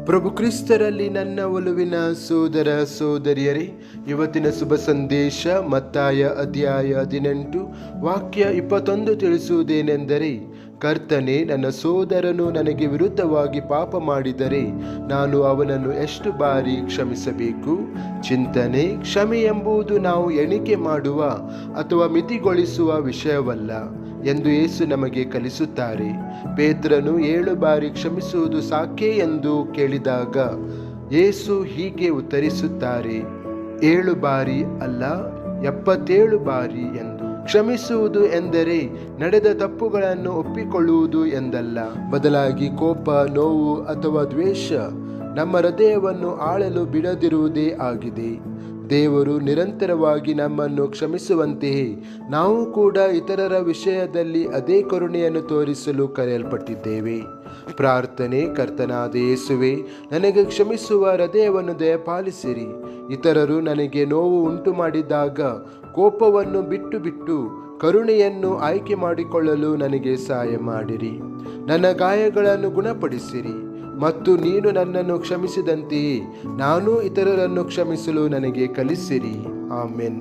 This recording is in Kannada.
ಪ್ರಭು ಕ್ರಿಸ್ತರಲ್ಲಿ ನನ್ನ ಒಲುವಿನ ಸೋದರ ಸೋದರಿಯರೇ, ಇವತ್ತಿನ ಶುಭ ಸಂದೇಶ ಮತ್ತಾಯ ಅಧ್ಯಾಯ 18 ವಾಕ್ಯ 21 ತಿಳಿಸುವುದೇನೆಂದರೆ, ಕರ್ತನೇ, ನನ್ನ ಸೋದರನು ನನಗೆ ವಿರುದ್ಧವಾಗಿ ಪಾಪ ಮಾಡಿದರೆ ನಾನು ಅವನನ್ನು ಎಷ್ಟು ಬಾರಿ ಕ್ಷಮಿಸಬೇಕು? ಚಿಂತನೆ: ಕ್ಷಮೆ ಎಂಬುದು ನಾವು ಎಣಿಕೆ ಮಾಡುವ ಅಥವಾ ಮಿತಿಗೊಳಿಸುವ ವಿಷಯವಲ್ಲ ಎಂದು ಯೇಸು ನಮಗೆ ಕಲಿಸುತ್ತಾರೆ. ಪೇತ್ರನು 7 ಬಾರಿ ಕ್ಷಮಿಸುವುದು ಸಾಕೆ ಎಂದು ಕೇಳಿದಾಗ ಯೇಸು ಹೀಗೆ ಉತ್ತರಿಸುತ್ತಾರೆ, 7 ಬಾರಿ ಅಲ್ಲ, 77 ಬಾರಿ ಎಂದು. ಕ್ಷಮಿಸುವುದು ಎಂದರೆ ನಡೆದ ತಪ್ಪುಗಳನ್ನು ಒಪ್ಪಿಕೊಳ್ಳುವುದು ಎಂದಲ್ಲ. ಬದಲಾಗಿ ಕೋಪ, ನೋವು ಅಥವಾ ದ್ವೇಷ ನಮ್ಮ ಹೃದಯವನ್ನು ಆಳಲು ಬಿಡದಿರುವುದೇ ಆಗಿದೆ. ದೇವರು ನಿರಂತರವಾಗಿ ನಮ್ಮನ್ನು ಕ್ಷಮಿಸುವಂತೆಯೇ ನಾವು ಕೂಡ ಇತರರ ವಿಷಯದಲ್ಲಿ ಅದೇ ಕರುಣೆಯನ್ನು ತೋರಿಸಲು ಕರೆಯಲ್ಪಟ್ಟಿದ್ದೇವೆ. ಪ್ರಾರ್ಥನೆ: ಕರ್ತನಾದ ಯೇಸುವೆ, ನನಗೆ ಕ್ಷಮಿಸುವ ಹೃದಯವನ್ನು ದಯಪಾಲಿಸಿರಿ. ಇತರರು ನನಗೆ ನೋವು ಉಂಟು ಮಾಡಿದಾಗ ಕೋಪವನ್ನು ಬಿಟ್ಟು ಕರುಣೆಯನ್ನು ಆಯ್ಕೆ ಮಾಡಿಕೊಳ್ಳಲು ನನಗೆ ಸಹಾಯ ಮಾಡಿರಿ. ನನ್ನ ಗಾಯಗಳನ್ನು ಗುಣಪಡಿಸಿರಿ ಮತ್ತು ನೀನು ನನ್ನನ್ನು ಕ್ಷಮಿಸಿದಂತೆಯೇ ನಾನು ಇತರರನ್ನು ಕ್ಷಮಿಸಲು ನನಗೆ ಕಲಿಸಿರಿ. ಆಮೆನ್.